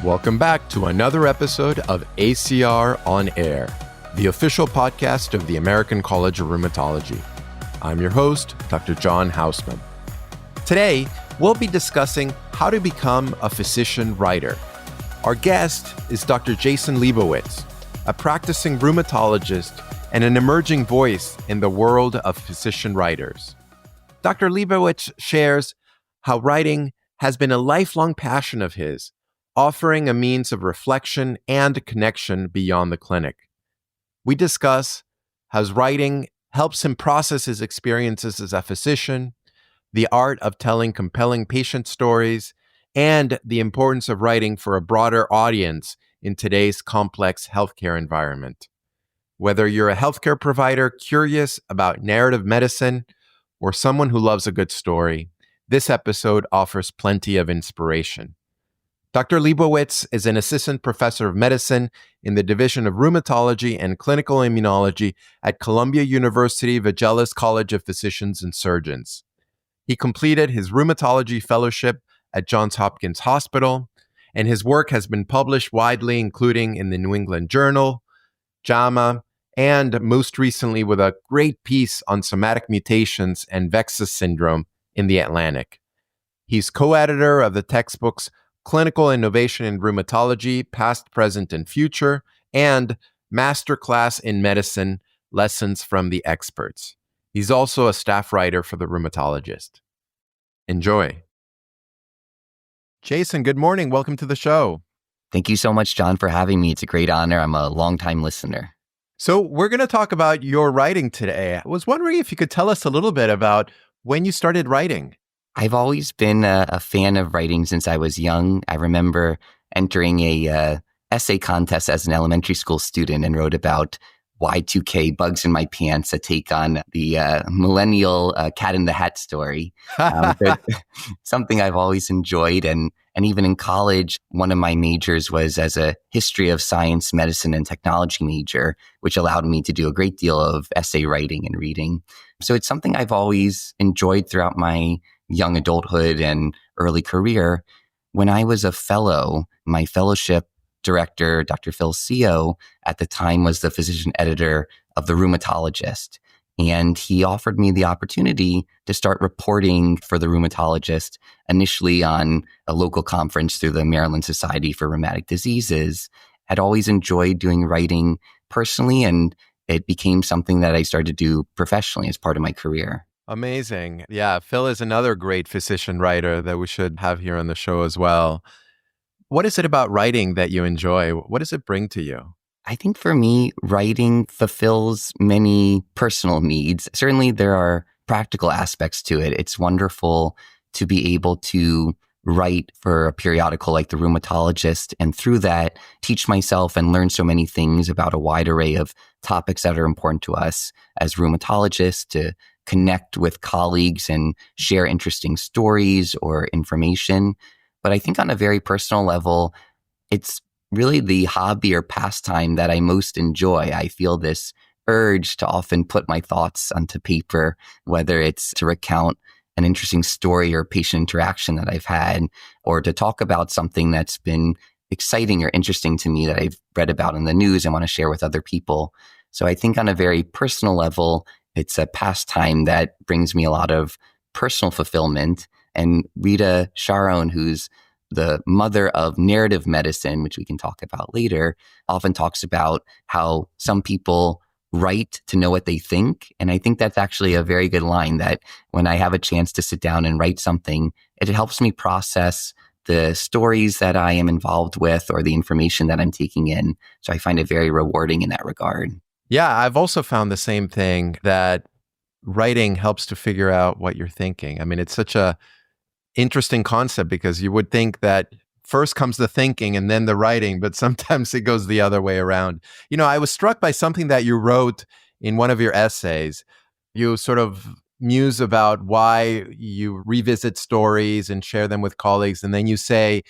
Welcome back to another episode of ACR On Air, the official podcast of the American College of Rheumatology. I'm your host, Dr. John Hausman. Today, we'll be discussing how to become a physician writer. Our guest is Dr. Jason Liebowitz, a practicing rheumatologist and an emerging voice in the world of physician writers. Dr. Liebowitz shares how writing has been a lifelong passion of his, offering a means of reflection and connection beyond the clinic. We discuss how writing helps him process his experiences as a physician, the art of telling compelling patient stories, and the importance of writing for a broader audience in today's complex healthcare environment. Whether you're a healthcare provider curious about narrative medicine or someone who loves a good story, this episode offers plenty of inspiration. Dr. Liebowitz is an assistant professor of medicine in the Division of Rheumatology and Clinical Immunology at Columbia University Vangelis College of Physicians and Surgeons. He completed his rheumatology fellowship at Johns Hopkins Hospital, and his work has been published widely, including in the New England Journal, JAMA, and most recently with a great piece on somatic mutations and VEXAS syndrome in The Atlantic. He's co-editor of the textbooks Clinical Innovation in Rheumatology, Past, Present, and Future, and Masterclass in Medicine, Lessons from the Experts. He's also a staff writer for The Rheumatologist. Enjoy. Jason, good morning. Welcome to the show. Thank you so much, John, for having me. It's a great honor. I'm a longtime listener. So we're going to talk about your writing today. I was wondering if you could tell us a little bit about when you started writing. I've always been a fan of writing since I was young. I remember entering a essay contest as an elementary school student and wrote about Y2K, Bugs in My Pants, a take on the millennial Cat in the Hat story. Something I've always enjoyed. And even in college, one of my majors was as a history of science, medicine, and technology major, which allowed me to do a great deal of essay writing and reading. So it's something I've always enjoyed throughout my young adulthood and early career. When I was a fellow, my fellowship director, Dr. Phil Seo, at the time was the physician editor of The Rheumatologist. And he offered me the opportunity to start reporting for The Rheumatologist, initially on a local conference through the Maryland Society for Rheumatic Diseases. I'd always enjoyed doing writing personally, and it became something that I started to do professionally as part of my career. Amazing. Yeah, Phil is another great physician writer that we should have here on the show as well. What is it about writing that you enjoy? What does it bring to you? I think for me, writing fulfills many personal needs. Certainly, there are practical aspects to it. It's wonderful to be able to write for a periodical like The Rheumatologist, and through that, teach myself and learn so many things about a wide array of topics that are important to us as rheumatologists, to connect with colleagues and share interesting stories or information. But I think on a very personal level, it's really the hobby or pastime that I most enjoy. I feel this urge to often put my thoughts onto paper, whether it's to recount an interesting story or patient interaction that I've had, or to talk about something that's been exciting or interesting to me that I've read about in the news and want to share with other people. So I think on a very personal level, it's a pastime that brings me a lot of personal fulfillment. And Rita Sharon, who's the mother of narrative medicine, which we can talk about later, often talks about how some people write to know what they think. And I think that's actually a very good line, that when I have a chance to sit down and write something, it helps me process the stories that I am involved with or the information that I'm taking in. So I find it very rewarding in that regard. Yeah, I've also found the same thing, that writing helps to figure out what you're thinking. I mean, it's such a interesting concept because you would think that first comes the thinking and then the writing, but sometimes it goes the other way around. You know, I was struck by something that you wrote in one of your essays. You sort of muse about why you revisit stories and share them with colleagues. And then you say,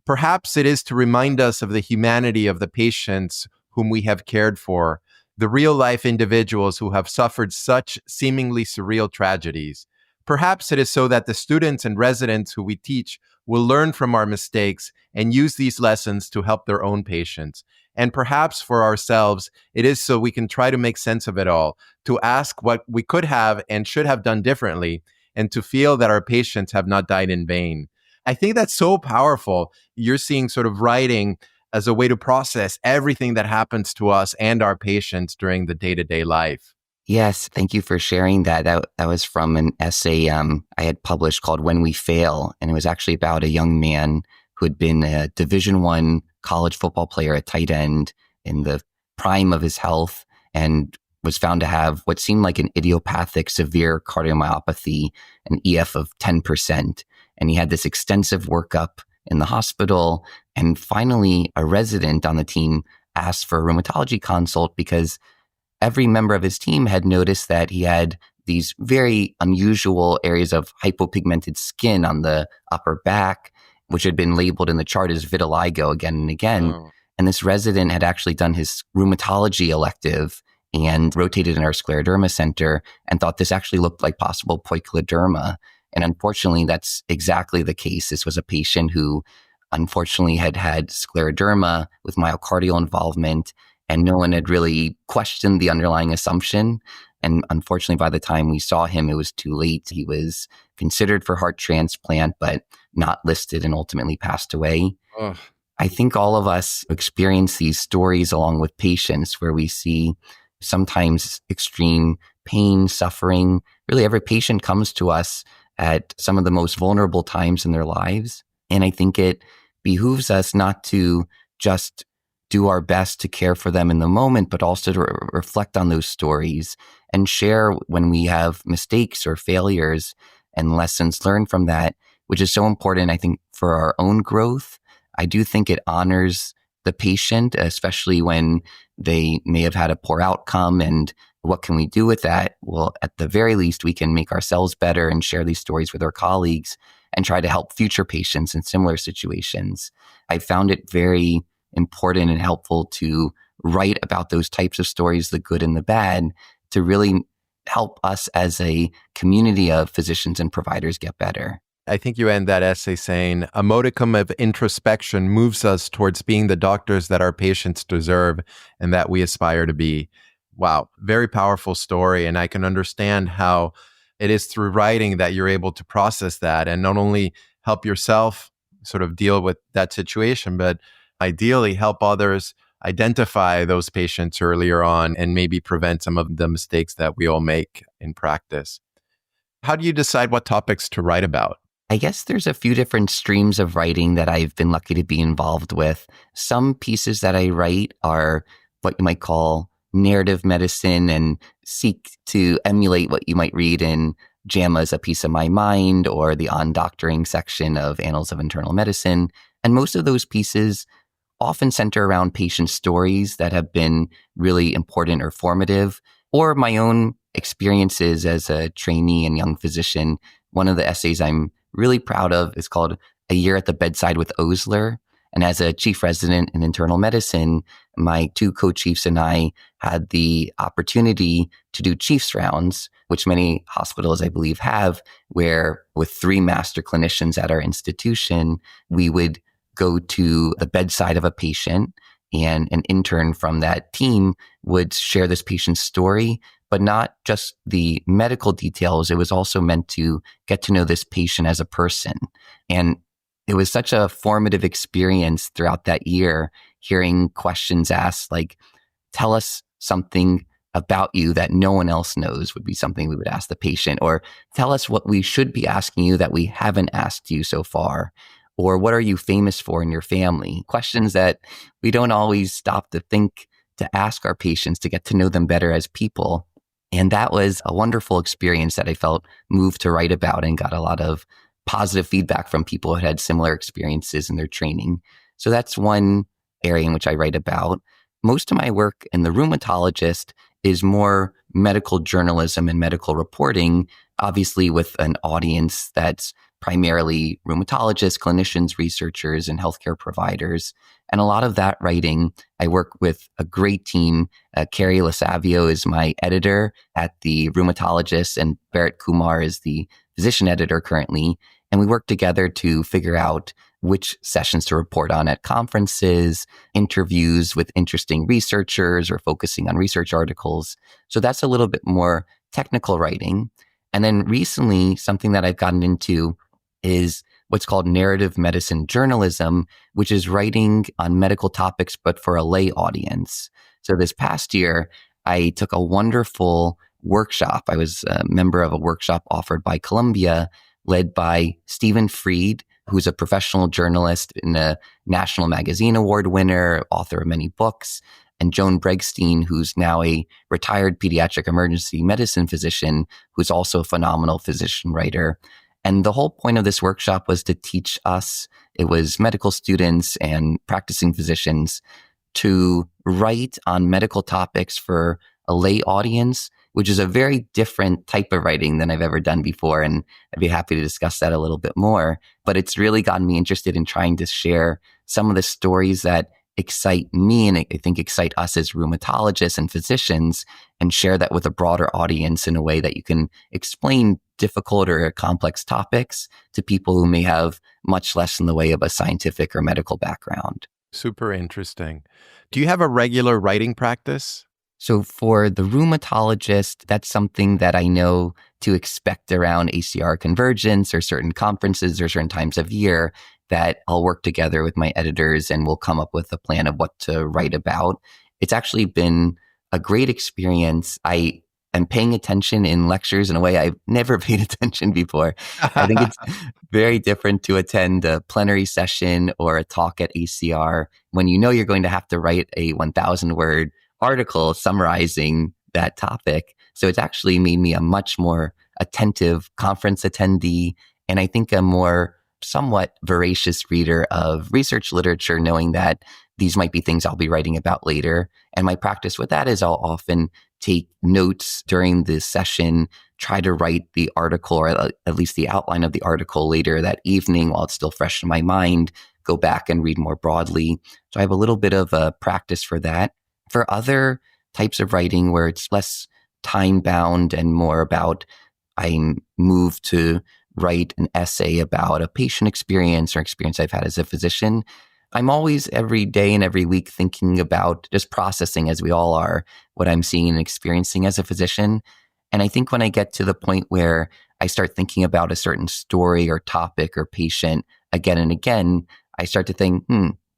perhaps it is to remind us of the humanity of the patients whom we have cared for, the real life individuals who have suffered such seemingly surreal tragedies. Perhaps it is so that the students and residents who we teach will learn from our mistakes and use these lessons to help their own patients. And perhaps for ourselves, it is so we can try to make sense of it all, to ask what we could have and should have done differently, and to feel that our patients have not died in vain. I think that's so powerful. You're seeing sort of writing as a way to process everything that happens to us and our patients during the day-to-day life. Yes, thank you for sharing that. That was from an essay I had published called "When We Fail," and it was actually about a young man who had been a Division I college football player at tight end in the prime of his health, and was found to have what seemed like an idiopathic severe cardiomyopathy, an EF of 10%. And he had this extensive workup in the hospital. And finally, a resident on the team asked for a rheumatology consult because every member of his team had noticed that he had these very unusual areas of hypopigmented skin on the upper back, which had been labeled in the chart as vitiligo again and again. Oh. And this resident had actually done his rheumatology elective and rotated in our scleroderma center and thought this actually looked like possible poikiloderma. And unfortunately, that's exactly the case. This was a patient who unfortunately had had scleroderma with myocardial involvement, and no one had really questioned the underlying assumption. And unfortunately, by the time we saw him, it was too late. He was considered for heart transplant, but not listed and ultimately passed away. Ugh. I think all of us experience these stories along with patients where we see sometimes extreme pain, suffering. Really, every patient comes to us at some of the most vulnerable times in their lives. And I think it behooves us not to just do our best to care for them in the moment, but also to reflect on those stories and share when we have mistakes or failures and lessons learned from that, which is so important, I think, for our own growth. I do think it honors the patient, especially when they may have had a poor outcome. And what can we do with that? Well, at the very least, we can make ourselves better and share these stories with our colleagues and try to help future patients in similar situations. I found it very important and helpful to write about those types of stories, the good and the bad, to really help us as a community of physicians and providers get better. I think you end that essay saying, a modicum of introspection moves us towards being the doctors that our patients deserve and that we aspire to be. Wow, very powerful story. And I can understand how it is through writing that you're able to process that and not only help yourself sort of deal with that situation, but ideally help others identify those patients earlier on and maybe prevent some of the mistakes that we all make in practice. How do you decide what topics to write about? I guess there's a few different streams of writing that I've been lucky to be involved with. Some pieces that I write are what you might call narrative medicine and seek to emulate what you might read in JAMA's A Piece of My Mind or the On Doctoring section of Annals of Internal Medicine. And most of those pieces often center around patient stories that have been really important or formative, or my own experiences as a trainee and young physician. One of the essays I'm really proud of is called A Year at the Bedside with Osler. And as a chief resident in internal medicine, my two co-chiefs and I had the opportunity to do chief's rounds, which many hospitals, I believe, have, where with 3 master clinicians at our institution, we would go to the bedside of a patient and an intern from that team would share this patient's story, but not just the medical details. It was also meant to get to know this patient as a person. And it was such a formative experience throughout that year, hearing questions asked like, tell us something about you that no one else knows would be something we would ask the patient, or tell us what we should be asking you that we haven't asked you so far. Or what are you famous for in your family? Questions that we don't always stop to think to ask our patients to get to know them better as people. And that was a wonderful experience that I felt moved to write about and got a lot of positive feedback from people who had similar experiences in their training. So that's one area in which I write about. Most of my work in The Rheumatologist is more medical journalism and medical reporting, obviously with an audience that's primarily rheumatologists, clinicians, researchers, and healthcare providers. And a lot of that writing, I work with a great team. Carrie Lasavio is my editor at The Rheumatologist, and Barrett Kumar is the physician editor currently. And we work together to figure out which sessions to report on at conferences, interviews with interesting researchers or focusing on research articles. So that's a little bit more technical writing. And then recently, something that I've gotten into is what's called narrative medicine journalism, which is writing on medical topics, but for a lay audience. So this past year, I took a wonderful workshop. I was a member of a workshop offered by Columbia, led by Stephen Fried, who's a professional journalist and a National Magazine Award winner, author of many books, and Joan Bregstein, who's now a retired pediatric emergency medicine physician, who's also a phenomenal physician writer. And the whole point of this workshop was to teach us, it was medical students and practicing physicians, to write on medical topics for a lay audience, which is a very different type of writing than I've ever done before. And I'd be happy to discuss that a little bit more. But it's really gotten me interested in trying to share some of the stories that excite me and I think excite us as rheumatologists and physicians, and share that with a broader audience in a way that you can explain difficult or complex topics to people who may have much less in the way of a scientific or medical background. Super interesting. Do you have a regular writing practice? So for the rheumatologist, that's something that I know to expect around ACR convergence or certain conferences or certain times of year, that I'll work together with my editors and we'll come up with a plan of what to write about. It's actually been a great experience. I am paying attention in lectures in a way I've never paid attention before. I think it's very different to attend a plenary session or a talk at ACR when you know you're going to have to write a 1,000-word article summarizing that topic. So it's actually made me a much more attentive conference attendee, and I think a more somewhat voracious reader of research literature, knowing that these might be things I'll be writing about later. And my practice with that is I'll often take notes during the session, try to write the article or at least the outline of the article later that evening while it's still fresh in my mind, go back and read more broadly. So I have a little bit of a practice for that. For other types of writing where it's less time bound and more about I move to write an essay about a patient experience or experience I've had as a physician, I'm always every day and every week thinking about just processing, as we all are, what I'm seeing and experiencing as a physician. And I think when I get to the point where I start thinking about a certain story or topic or patient again and again, I start to think,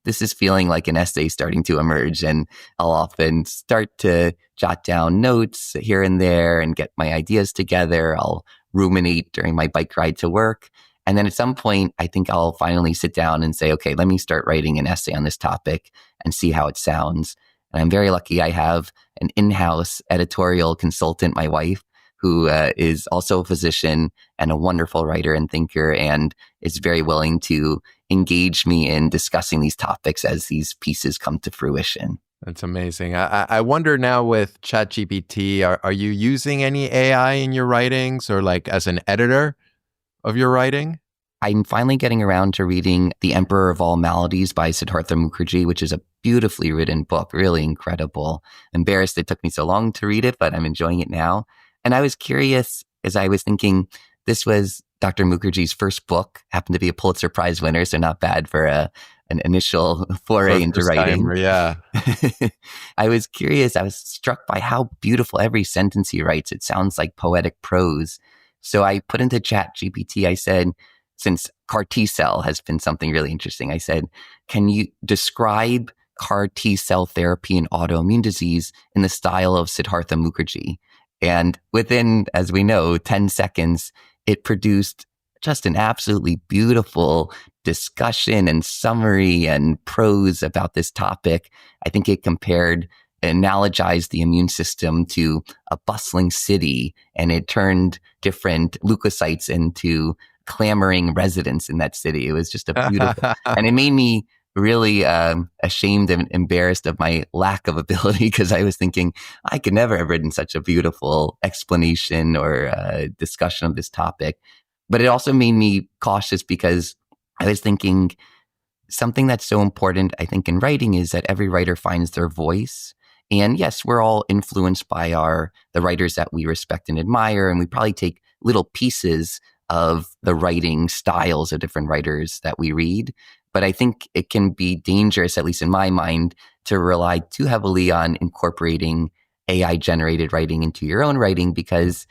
this is feeling like an essay starting to emerge. And I'll often start to jot down notes here and there and get my ideas together. I'll ruminate during my bike ride to work. And then at some point, I think I'll finally sit down and say, okay, let me start writing an essay on this topic and see how it sounds. And I'm very lucky I have an in-house editorial consultant, my wife, who is also a physician and a wonderful writer and thinker, and is very willing to engage me in discussing these topics as these pieces come to fruition. That's amazing. I wonder now with ChatGPT, are you using any AI in your writings or like as an editor of your writing? I'm finally getting around to reading The Emperor of All Maladies by Siddhartha Mukherjee, which is a beautifully written book, really incredible. Embarrassed it took me so long to read it, but I'm enjoying it now. And I was curious as I was thinking, this was Dr. Mukherjee's first book, happened to be a Pulitzer Prize winner, so not bad for an initial foray into writing. Timer, yeah. I was curious. I was struck by how beautiful every sentence he writes. It sounds like poetic prose. So I put into ChatGPT, I said, since CAR T-cell has been something really interesting, I said, can you describe CAR T-cell therapy in autoimmune disease in the style of Siddhartha Mukherjee? And within, as we know, 10 seconds, it produced just an absolutely beautiful discussion and summary and prose about this topic. I think it analogized the immune system to a bustling city, and it turned different leukocytes into clamoring residents in that city. It was just a beautiful, and it made me really ashamed and embarrassed of my lack of ability, because I was thinking I could never have written such a beautiful explanation or discussion of this topic. But it also made me cautious because I was thinking something that's so important, I think, in writing is that every writer finds their voice. And yes, we're all influenced by the writers that we respect and admire, and we probably take little pieces of the writing styles of different writers that we read. But I think it can be dangerous, at least in my mind, to rely too heavily on incorporating AI generated writing into your own writing, because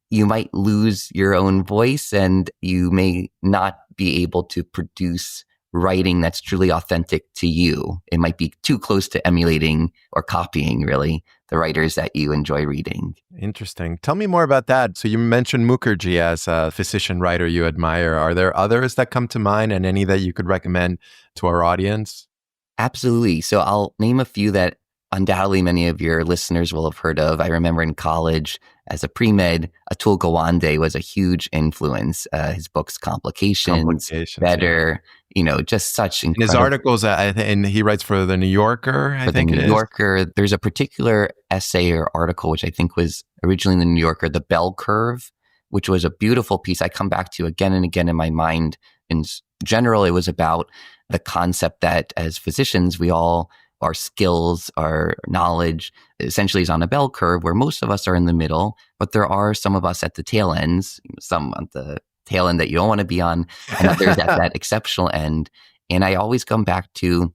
you might lose your own voice and you may not be able to produce writing that's truly authentic to you. It might be too close to emulating or copying, really, the writers that you enjoy reading. Interesting. Tell me more about that. So you mentioned Mukherjee as a physician writer you admire. Are there others that come to mind, and any that you could recommend to our audience? Absolutely. So I'll name a few that undoubtedly many of your listeners will have heard of. I remember in college as a pre-med, Atul Gawande was a huge influence. His books, Complications, Better, just such In his incredible. articles, and he writes for the New Yorker, I For the think New it is. Yorker, there's a particular essay or article, which I think was originally in the New Yorker, The Bell Curve, which was a beautiful piece I come back to again and again in my mind. In general, it was about the concept that as physicians, our skills, our knowledge essentially is on a bell curve where most of us are in the middle, but there are some of us at the tail ends, some at the tail end that you don't want to be on, and others at that exceptional end. And I always come back to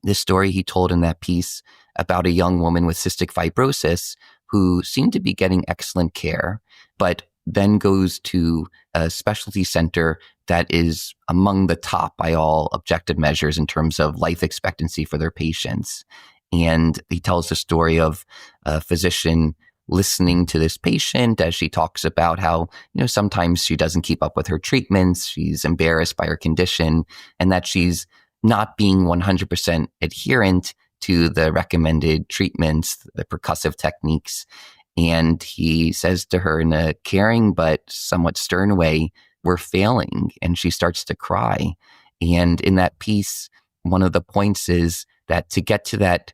this story he told in that piece about a young woman with cystic fibrosis who seemed to be getting excellent care, but then goes to a specialty center that is among the top by all objective measures in terms of life expectancy for their patients. And he tells the story of a physician listening to this patient as she talks about how, sometimes she doesn't keep up with her treatments. She's embarrassed by her condition, and that she's not being 100% adherent to the recommended treatments, the percussive techniques. And he says to her in a caring but somewhat stern way, "We're failing." And she starts to cry. And in that piece, one of the points is that to get to that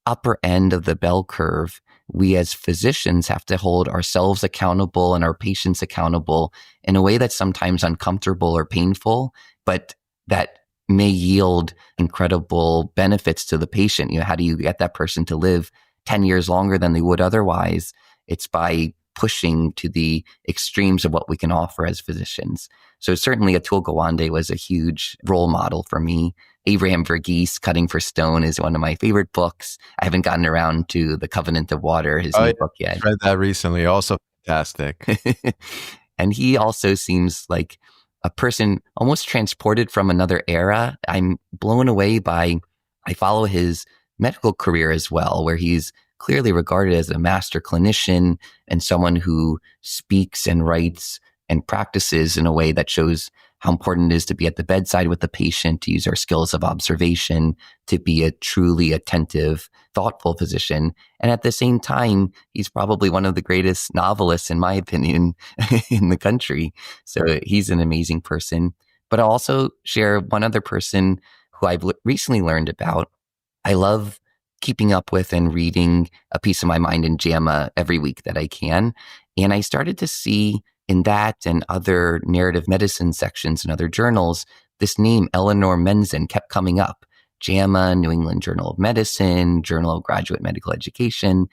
upper end of the bell curve, we as physicians have to hold ourselves accountable and our patients accountable in a way that's sometimes uncomfortable or painful, but that may yield incredible benefits to the patient. How do you get that person to live 10 years longer than they would otherwise? It's by pushing to the extremes of what we can offer as physicians. So certainly Atul Gawande was a huge role model for me. Abraham Verghese, Cutting for Stone, is one of my favorite books. I haven't gotten around to The Covenant of Water, his new book yet. I read that recently. Also fantastic. And he also seems like a person almost transported from another era. I'm blown away I follow his medical career as well, where he's clearly regarded as a master clinician and someone who speaks and writes and practices in a way that shows how important it is to be at the bedside with the patient, to use our skills of observation, to be a truly attentive, thoughtful physician. And at the same time, he's probably one of the greatest novelists, in my opinion, in the country. So he's an amazing person. But I'll also share one other person who I've recently learned about. I love keeping up with and reading A Piece of My Mind in JAMA every week that I can. And I started to see in that and other narrative medicine sections and other journals, this name, Eleanor Menzen, kept coming up. JAMA, New England Journal of Medicine, Journal of Graduate Medical Education.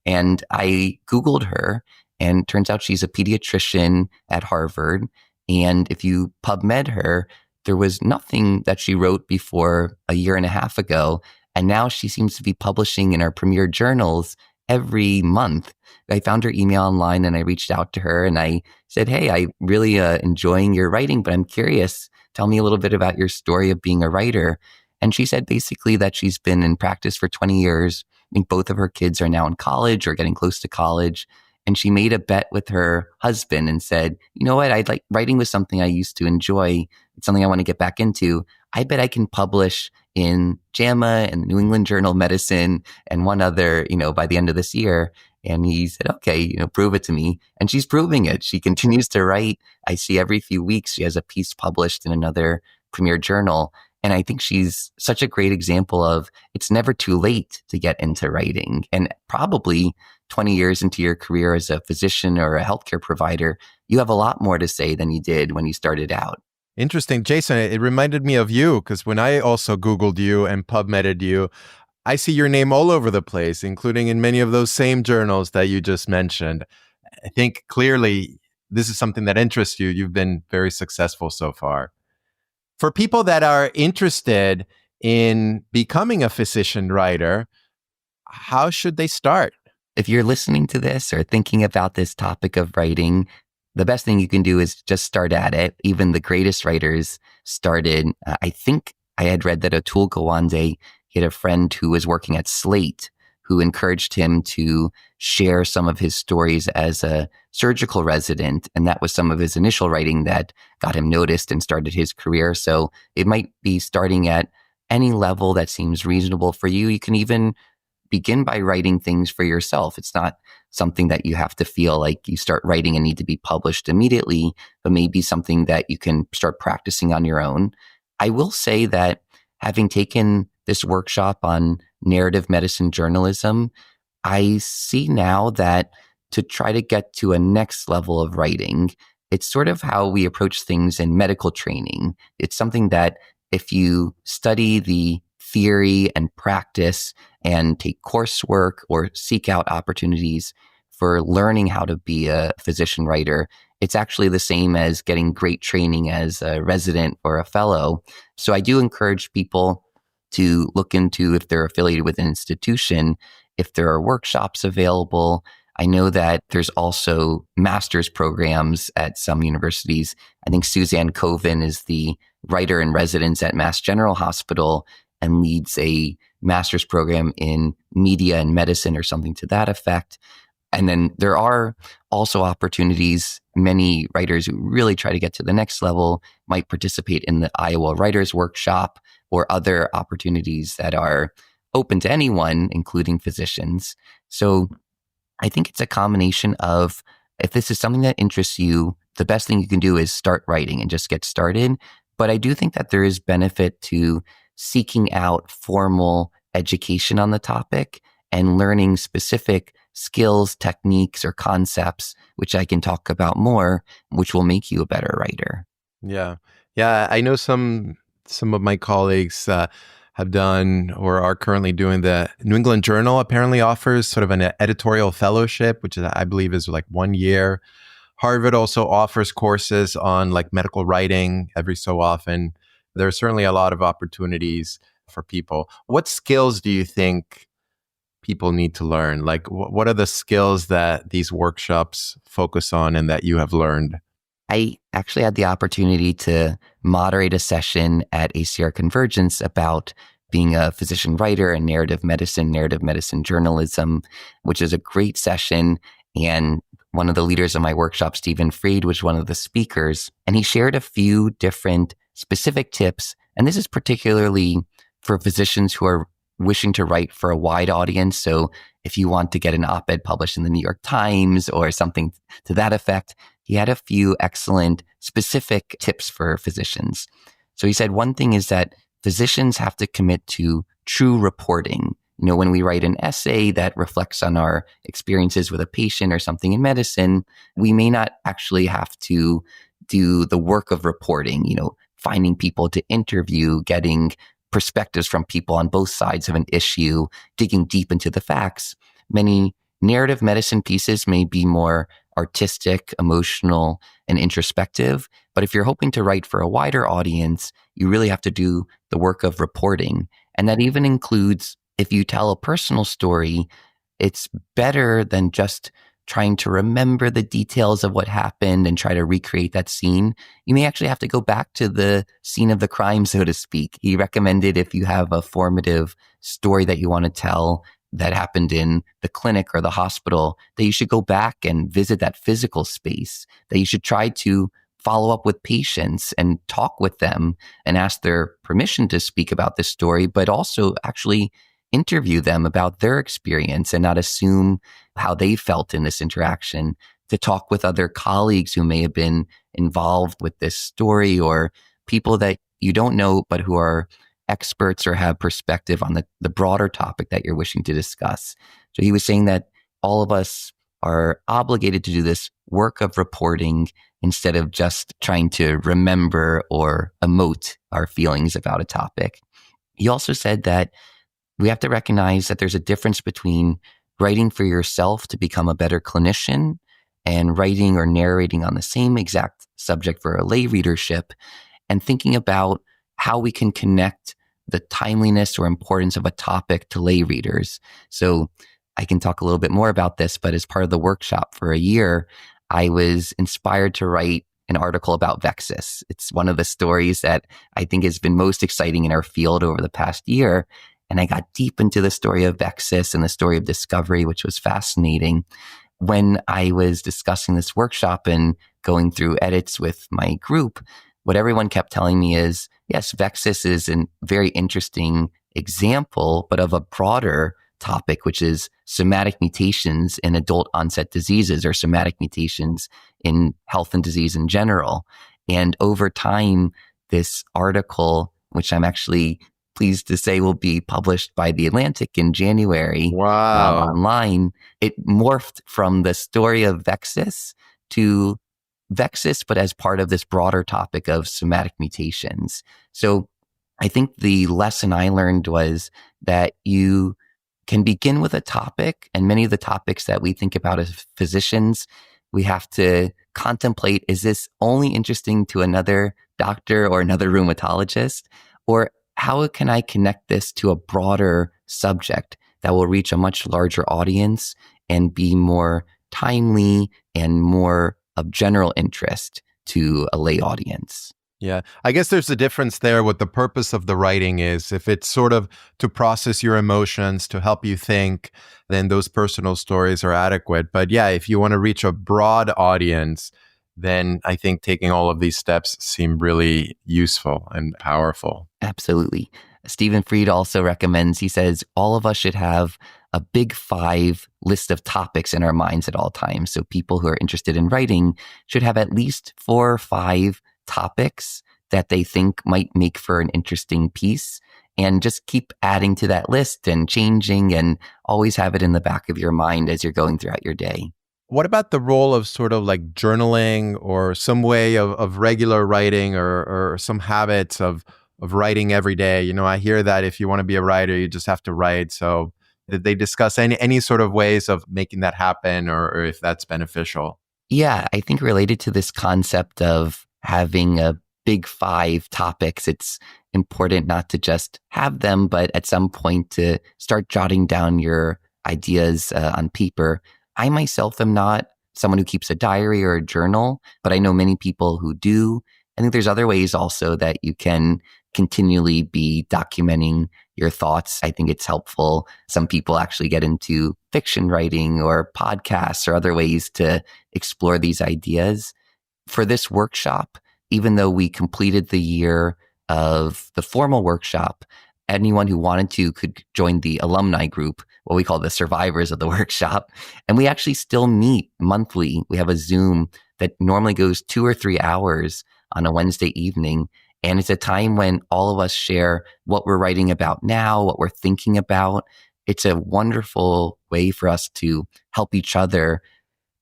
And I Googled her, and turns out she's a pediatrician at Harvard. And if you PubMed her, there was nothing that she wrote before a year and a half ago. And now she seems to be publishing in our premier journals every month. I found her email online and I reached out to her and I said, "Hey, I really enjoying your writing, but I'm curious. Tell me a little bit about your story of being a writer." And she said basically that she's been in practice for 20 years. I think both of her kids are now in college or getting close to college. And she made a bet with her husband and said, "You know what? Writing was something I used to enjoy. It's something I want to get back into. I bet I can publish in JAMA and the New England Journal of Medicine and one other, by the end of this year." And he said, "Okay, prove it to me." And she's proving it. She continues to write. I see every few weeks she has a piece published in another premier journal. And I think she's such a great example of it's never too late to get into writing. And probably 20 years into your career as a physician or a healthcare provider, you have a lot more to say than you did when you started out. Interesting. Jason, it reminded me of you because when I also Googled you and PubMeded you, I see your name all over the place, including in many of those same journals that you just mentioned. I think clearly this is something that interests you, you've been very successful so far. For people that are interested in becoming a physician writer, how should they start? If you're listening to this or thinking about this topic of writing, the best thing you can do is just start at it. Even the greatest writers started. I think I had read that Atul Gawande, he had a friend who was working at Slate who encouraged him to share some of his stories as a surgical resident. And that was some of his initial writing that got him noticed and started his career. So it might be starting at any level that seems reasonable for you. You can even begin by writing things for yourself. It's not something that you have to feel like you start writing and need to be published immediately, but maybe something that you can start practicing on your own. I will say that having taken this workshop on narrative medicine journalism, I see now that to try to get to a next level of writing, it's sort of how we approach things in medical training. It's something that if you study the theory and practice and take coursework or seek out opportunities for learning how to be a physician writer, it's actually the same as getting great training as a resident or a fellow. So I do encourage people to look into if they're affiliated with an institution, if there are workshops available. I know that there's also master's programs at some universities. I think Suzanne Coven is the writer in residence at Mass General Hospital and leads a master's program in media and medicine or something to that effect. And then there are also opportunities. Many writers who really try to get to the next level might participate in the Iowa Writers Workshop or other opportunities that are open to anyone, including physicians. So I think it's a combination of, if this is something that interests you, the best thing you can do is start writing and just get started. But I do think that there is benefit to seeking out formal education on the topic and learning specific skills, techniques, or concepts, which I can talk about more, which will make you a better writer. Yeah. Yeah. I know some of my colleagues have done or are currently doing. The New England Journal apparently offers sort of an editorial fellowship, which is, I believe is like 1 year. Harvard also offers courses on like medical writing every so often. There's certainly a lot of opportunities for people. What skills do you think people need to learn? Like, what are the skills that these workshops focus on and that you have learned? I actually had the opportunity to moderate a session at ACR Convergence about being a physician writer and narrative medicine journalism, which is a great session. And one of the leaders of my workshop, Stephen Freed, was one of the speakers, and he shared a few different specific tips. And this is particularly for physicians who are wishing to write for a wide audience. So if you want to get an op-ed published in the New York Times or something to that effect, he had a few excellent specific tips for physicians. So he said one thing is that physicians have to commit to true reporting. You know, when we write an essay that reflects on our experiences with a patient or something in medicine, we may not actually have to do the work of reporting, you know, finding people to interview, getting perspectives from people on both sides of an issue, digging deep into the facts. Many narrative medicine pieces may be more artistic, emotional, and introspective. But if you're hoping to write for a wider audience, you really have to do the work of reporting. And that even includes, if you tell a personal story, it's better than just trying to remember the details of what happened and try to recreate that scene. You may actually have to go back to the scene of the crime, so to speak. He recommended if you have a formative story that you want to tell that happened in the clinic or the hospital, that you should go back and visit that physical space, that you should try to follow up with patients and talk with them and ask their permission to speak about this story, but also actually interview them about their experience and not assume how they felt in this interaction, to talk with other colleagues who may have been involved with this story or people that you don't know, but who are experts or have perspective on the broader topic that you're wishing to discuss. So he was saying that all of us are obligated to do this work of reporting instead of just trying to remember or emote our feelings about a topic. He also said that we have to recognize that there's a difference between writing for yourself to become a better clinician and writing or narrating on the same exact subject for a lay readership, and thinking about how we can connect the timeliness or importance of a topic to lay readers. So I can talk a little bit more about this, but as part of the workshop for a year, I was inspired to write an article about Vexus. It's one of the stories that I think has been most exciting in our field over the past year. And I got deep into the story of Vexus and the story of discovery, which was fascinating. When I was discussing this workshop and going through edits with my group, what everyone kept telling me is, yes, Vexus is a very interesting example, but of a broader topic, which is somatic mutations in adult onset diseases or somatic mutations in health and disease in general. And over time, this article, which I'm actually pleased to say will be published by The Atlantic in January online, it morphed from the story of Vexus to Vexus, but as part of this broader topic of somatic mutations. So I think the lesson I learned was that you can begin with a topic, and many of the topics that we think about as physicians, we have to contemplate, is this only interesting to another doctor or another rheumatologist? Or how can I connect this to a broader subject that will reach a much larger audience and be more timely and more of general interest to a lay audience? Yeah, I guess there's a difference there what the purpose of the writing is. If it's sort of to process your emotions, to help you think, then those personal stories are adequate. But yeah, if you want to reach a broad audience, then I think taking all of these steps seem really useful and powerful. Absolutely. Stephen Fried also recommends, he says, all of us should have a big 5 list of topics in our minds at all times. So people who are interested in writing should have at least 4 or 5 topics that they think might make for an interesting piece, and just keep adding to that list and changing, and always have it in the back of your mind as you're going throughout your day. What about the role of sort of like journaling or some way of regular writing or some habits of writing every day? You know, I hear that if you want to be a writer, you just have to write. So did they discuss any sort of ways of making that happen, or if that's beneficial? Yeah, I think related to this concept of having a big 5 topics, it's important not to just have them, but at some point to start jotting down your ideas on paper. I myself am not someone who keeps a diary or a journal, but I know many people who do. I think there's other ways also that you can continually be documenting your thoughts. I think it's helpful. Some people actually get into fiction writing or podcasts or other ways to explore these ideas. For this workshop, even though we completed the year of the formal workshop, anyone who wanted to could join the alumni group, what we call the survivors of the workshop. And we actually still meet monthly. We have a Zoom that normally goes 2 or 3 hours on a Wednesday evening. And it's a time when all of us share what we're writing about now, what we're thinking about. It's a wonderful way for us to help each other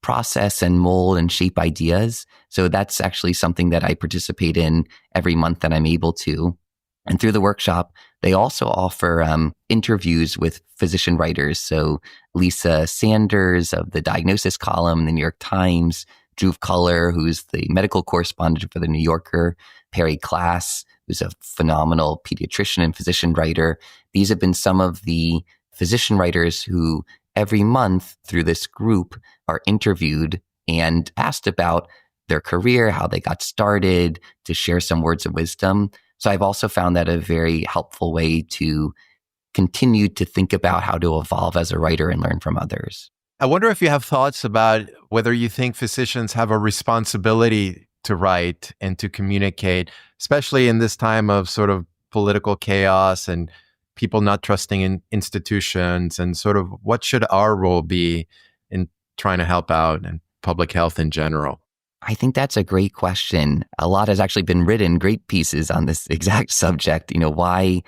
process and mold and shape ideas. So that's actually something that I participate in every month that I'm able to. And through the workshop, they also offer interviews with physician writers. So Lisa Sanders of the Diagnosis column in the New York Times, Dhruv Kuller, who's the medical correspondent for the New Yorker, Perry Klass, who's a phenomenal pediatrician and physician writer. These have been some of the physician writers who every month through this group are interviewed and asked about their career, how they got started, to share some words of wisdom. So I've also found that a very helpful way to continue to think about how to evolve as a writer and learn from others. I wonder if you have thoughts about whether you think physicians have a responsibility to write and to communicate, especially in this time of sort of political chaos and people not trusting in institutions, and sort of what should our role be in trying to help out and public health in general? I think that's a great question. A lot has actually been written, great pieces on this exact subject, why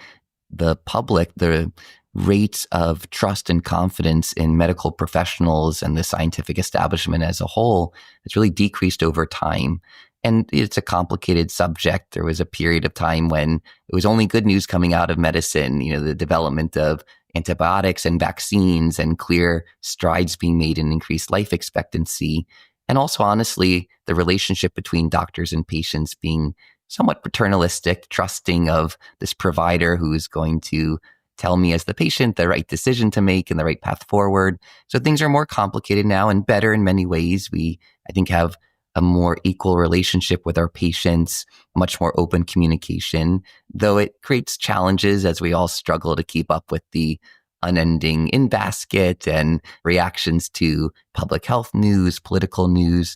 the public, the rates of trust and confidence in medical professionals and the scientific establishment as a whole has really decreased over time. And it's a complicated subject. There was a period of time when it was only good news coming out of medicine, the development of antibiotics and vaccines and clear strides being made in increased life expectancy. And also, honestly, the relationship between doctors and patients being somewhat paternalistic, trusting of this provider who's going to tell me as the patient the right decision to make and the right path forward. So things are more complicated now and better in many ways. We, I think, have a more equal relationship with our patients, much more open communication, though it creates challenges as we all struggle to keep up with the unending in basket and reactions to public health news, political news.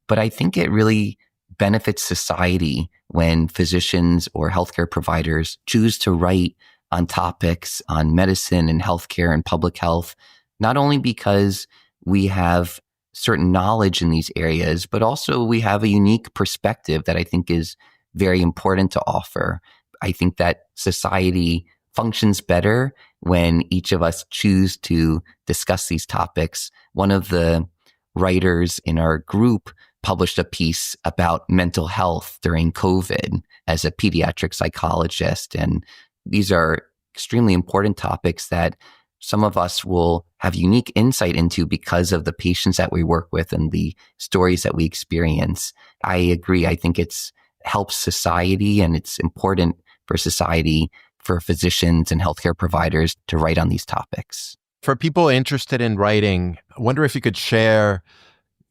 But I think it really benefits society when physicians or healthcare providers choose to write on topics on medicine and healthcare and public health, not only because we have certain knowledge in these areas, but also we have a unique perspective that I think is very important to offer. I think that society functions better when each of us choose to discuss these topics. One of the writers in our group published a piece about mental health during COVID as a pediatric psychologist. And these are extremely important topics that some of us will have unique insight into because of the patients that we work with and the stories that we experience. I agree. I think it's helps society, and it's important for society, for physicians and healthcare providers to write on these topics. For people interested in writing, I wonder if you could share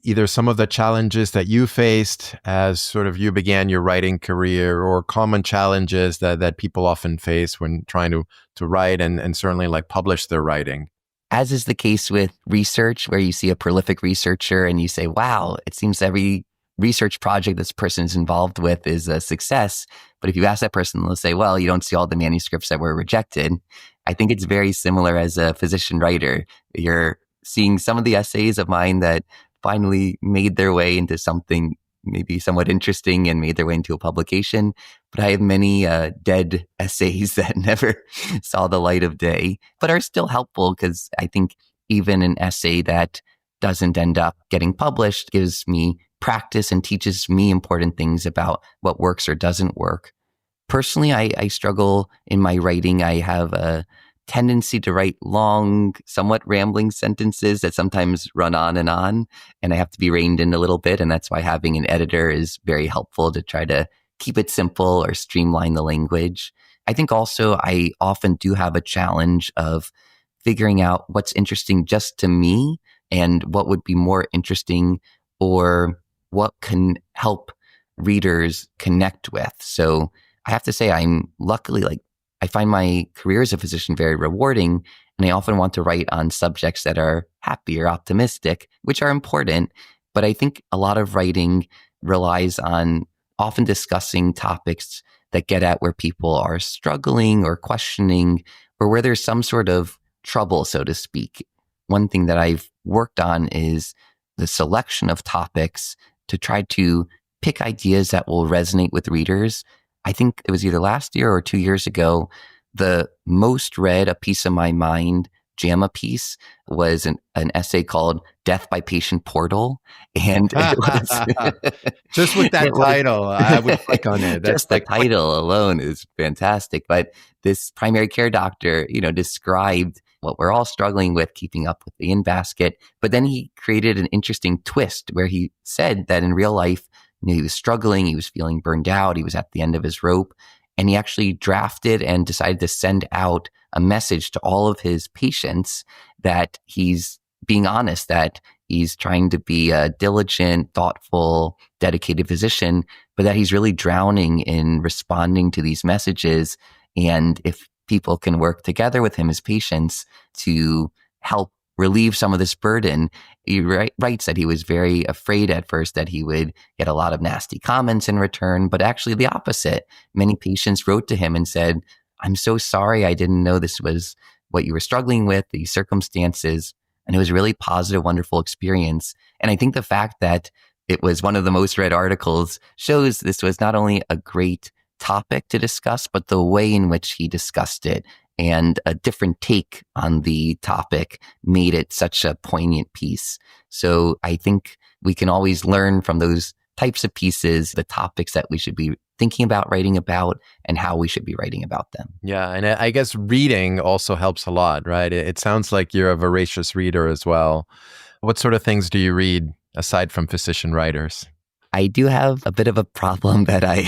either some of the challenges that you faced as sort of you began your writing career, or common challenges that people often face when trying to write and certainly like publish their writing. As is the case with research, where you see a prolific researcher and you say, wow, it seems every research project this person is involved with is a success. But if you ask that person, they'll say, well, you don't see all the manuscripts that were rejected. I think it's very similar as a physician writer. You're seeing some of the essays of mine that finally made their way into something maybe somewhat interesting and made their way into a publication. But I have many dead essays that never saw the light of day, but are still helpful, because I think even an essay that doesn't end up getting published gives me practice and teaches me important things about what works or doesn't work. Personally, I struggle in my writing. I have a tendency to write long, somewhat rambling sentences that sometimes run on, and I have to be reined in a little bit. And that's why having an editor is very helpful to try to keep it simple or streamline the language. I think also I often do have a challenge of figuring out what's interesting just to me and what would be more interesting or what can help readers connect with. So I have to say, I'm luckily I find my career as a physician very rewarding, and I often want to write on subjects that are happy or optimistic, which are important. But I think a lot of writing relies on often discussing topics that get at where people are struggling or questioning, or where there's some sort of trouble, so to speak. One thing that I've worked on is the selection of topics to try to pick ideas that will resonate with readers. I think it was either last year or 2 years ago, the most read A Piece of My Mind JAMA piece was an essay called Death by Patient Portal. And it was just with that title, I would click on it. That's just the title alone is fantastic. But this primary care doctor, described what we're all struggling with, keeping up with the in-basket. But then he created an interesting twist where he said that in real life, he was struggling, he was feeling burned out, he was at the end of his rope. And he actually drafted and decided to send out a message to all of his patients that he's being honest, that he's trying to be a diligent, thoughtful, dedicated physician, but that he's really drowning in responding to these messages. And if people can work together with him as patients to help relieve some of this burden. He writes that he was very afraid at first that he would get a lot of nasty comments in return, but actually the opposite. Many patients wrote to him and said, I'm so sorry, I didn't know this was what you were struggling with, these circumstances. And it was a really positive, wonderful experience. And I think the fact that it was one of the most read articles shows this was not only a great topic to discuss, but the way in which he discussed it and a different take on the topic made it such a poignant piece. So I think we can always learn from those types of pieces, the topics that we should be thinking about writing about and how we should be writing about them. Yeah. And I guess reading also helps a lot, right? It sounds like you're a voracious reader as well. What sort of things do you read? aside from physician writers? I do have a bit of a problem that I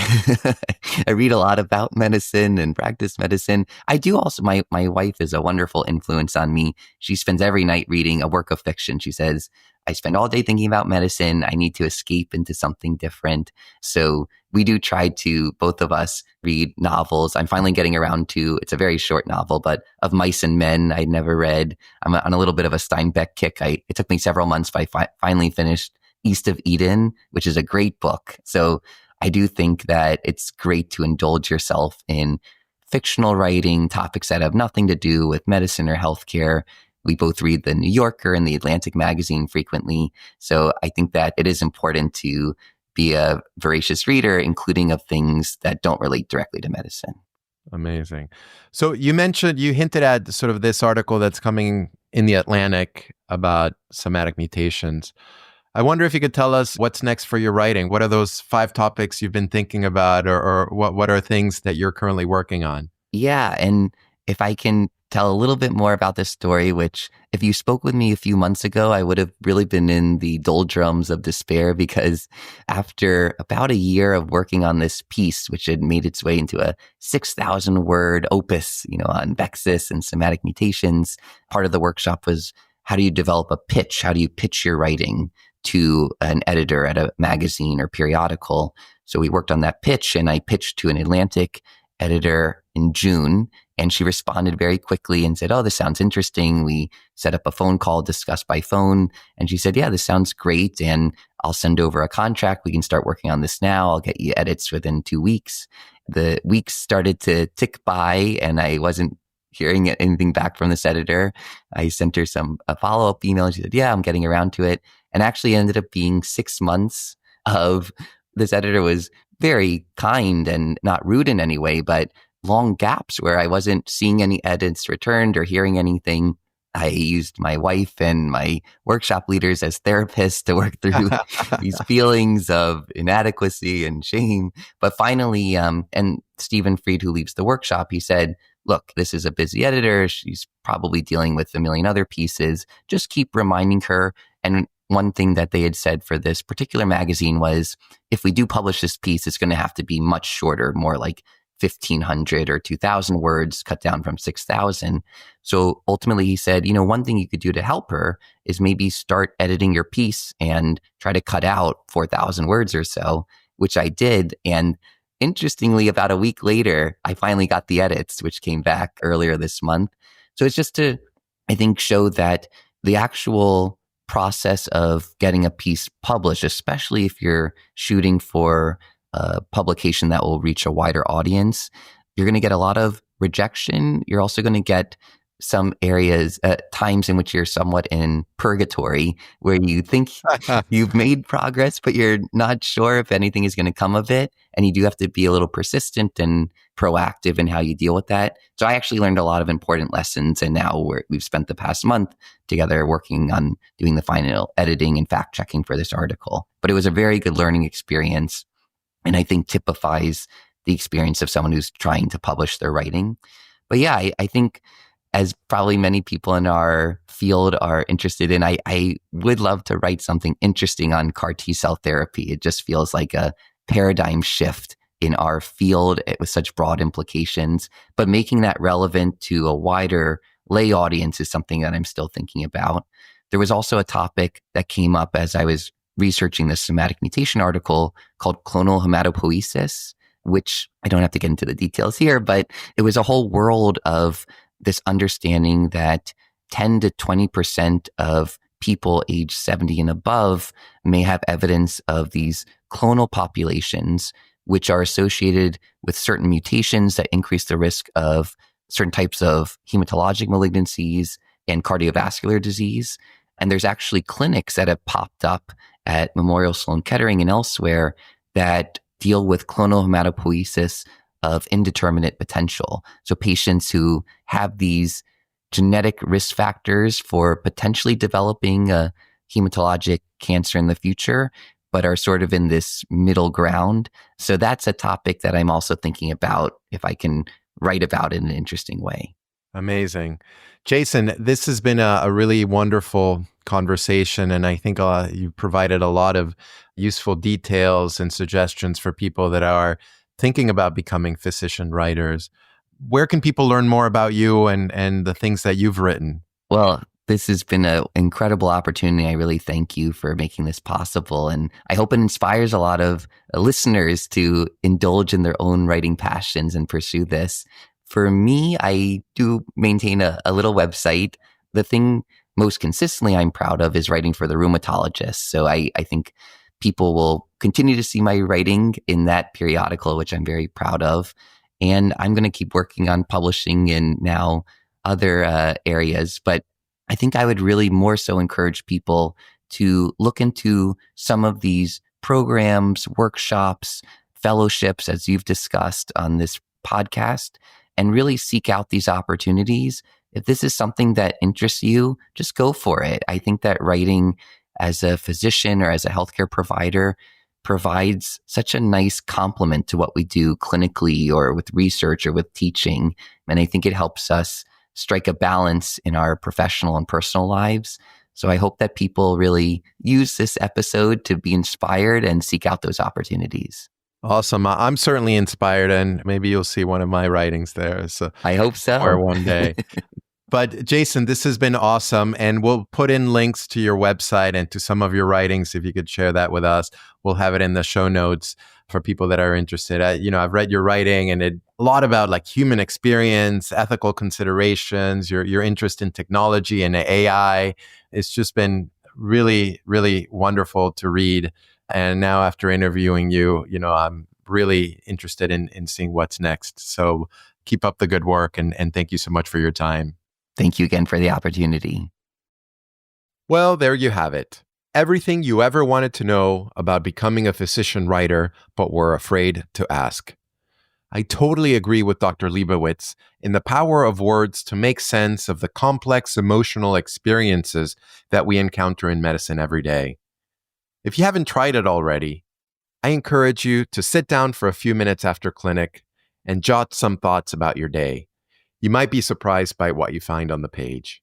I read a lot about medicine and practice medicine. I do also, my wife is a wonderful influence on me. She spends every night reading a work of fiction. She says, I spend all day thinking about medicine. I need to escape into something different. So we do try to, both of us, read novels. I'm finally getting around to, it's a very short novel, but Of Mice and Men, I'd never read. I'm on a little bit of a Steinbeck kick. It took me several months, but I finally finished East of Eden, which is a great book. So I do think that it's great to indulge yourself in fictional writing, topics that have nothing to do with medicine or healthcare. We both read the New Yorker and the Atlantic magazine frequently. So I think that it is important to be a voracious reader, including of things that don't relate directly to medicine. Amazing. So you hinted at sort of this article that's coming in the Atlantic about somatic mutations. I wonder if you could tell us what's next for your writing. What are those 5 topics you've been thinking about, or what are things that you're currently working on? Yeah. And if I can tell a little bit more about this story, which if you spoke with me a few months ago, I would have really been in the doldrums of despair, because after about a year of working on this piece, which had made its way into a 6,000 word opus, on Vexus and somatic mutations, part of the workshop was, how do you develop a pitch? How do you pitch your writing to an editor at a magazine or periodical? So we worked on that pitch, and I pitched to an Atlantic editor in June, and she responded very quickly and said, oh, this sounds interesting. We set up a phone call, discussed by phone. And she said, yeah, this sounds great. And I'll send over a contract. We can start working on this now. I'll get you edits within 2 weeks. The weeks started to tick by, and I wasn't hearing anything back from this editor. I sent her a follow-up email, and she said, yeah, I'm getting around to it. And actually ended up being 6 months of, this editor was very kind and not rude in any way, but long gaps where I wasn't seeing any edits returned or hearing anything. I used my wife and my workshop leaders as therapists to work through these feelings of inadequacy and shame. But finally, and Stephen Fried, who leads the workshop, he said, look, this is a busy editor. She's probably dealing with a million other pieces. Just keep reminding her. And one thing that they had said for this particular magazine was, if we do publish this piece, it's going to have to be much shorter, more like 1,500 or 2,000 words, cut down from 6,000. So ultimately he said, one thing you could do to help her is maybe start editing your piece and try to cut out 4,000 words or so, which I did. And interestingly, about a week later, I finally got the edits, which came back earlier this month. So it's just to, I think, show that the actual process of getting a piece published, especially if you're shooting for a publication that will reach a wider audience, you're going to get a lot of rejection. You're also going to get some areas at times in which you're somewhat in purgatory, where you think you've made progress, but you're not sure if anything is going to come of it. And you do have to be a little persistent and proactive in how you deal with that. So I actually learned a lot of important lessons. And now we've spent the past month together working on doing the final editing and fact checking for this article. But it was a very good learning experience, and I think typifies the experience of someone who's trying to publish their writing. But yeah, I think, as probably many people in our field are interested in, I would love to write something interesting on CAR T-cell therapy. It just feels like a paradigm shift in our field with such broad implications. But making that relevant to a wider lay audience is something that I'm still thinking about. There was also a topic that came up as I was researching this somatic mutation article called clonal hematopoiesis, which I don't have to get into the details here, but it was a whole world of this understanding that 10 to 20% of people age 70 and above may have evidence of these clonal populations, which are associated with certain mutations that increase the risk of certain types of hematologic malignancies and cardiovascular disease. And there's actually clinics that have popped up at Memorial Sloan Kettering and elsewhere that deal with clonal hematopoiesis of indeterminate potential. So patients who have these genetic risk factors for potentially developing a hematologic cancer in the future, but are sort of in this middle ground. So that's a topic that I'm also thinking about if I can write about it in an interesting way. Amazing. Jason, this has been a really wonderful conversation. And I think you provided a lot of useful details and suggestions for people that are thinking about becoming physician writers. Where can people learn more about you and the things that you've written? Well, this has been an incredible opportunity. I really thank you for making this possible. And I hope it inspires a lot of listeners to indulge in their own writing passions and pursue this. For me, I do maintain a little website. The thing most consistently I'm proud of is writing for the rheumatologist. So I think people will continue to see my writing in that periodical, which I'm very proud of. And I'm going to keep working on publishing in now other areas. But I think I would really more so encourage people to look into some of these programs, workshops, fellowships, as you've discussed on this podcast, and really seek out these opportunities. If this is something that interests you, just go for it. I think that writing as a physician or as a healthcare provider provides such a nice complement to what we do clinically or with research or with teaching. And I think it helps us strike a balance in our professional and personal lives. So I hope that people really use this episode to be inspired and seek out those opportunities. Awesome. I'm certainly inspired, and maybe you'll see one of my writings there. So I hope so. Or one day. But Jason, this has been awesome. And we'll put in links to your website and to some of your writings. If you could share that with us, we'll have it in the show notes for people that are interested. I've read your writing, and a lot about like human experience, ethical considerations, your interest in technology and AI. It's just been really, really wonderful to read. And now after interviewing you, I'm really interested in seeing what's next. So keep up the good work, and thank you so much for your time. Thank you again for the opportunity. Well, there you have it. Everything you ever wanted to know about becoming a physician writer, but were afraid to ask. I totally agree with Dr. Liebowitz in the power of words to make sense of the complex emotional experiences that we encounter in medicine every day. If you haven't tried it already, I encourage you to sit down for a few minutes after clinic and jot some thoughts about your day. You might be surprised by what you find on the page.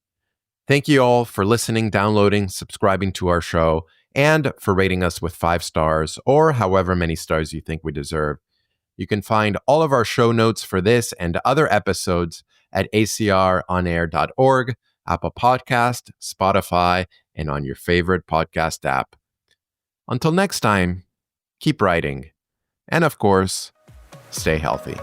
Thank you all for listening, downloading, subscribing to our show, and for rating us with 5 stars or however many stars you think we deserve. You can find all of our show notes for this and other episodes at acronair.org, Apple Podcast, Spotify, and on your favorite podcast app. Until next time, keep writing. And of course, stay healthy.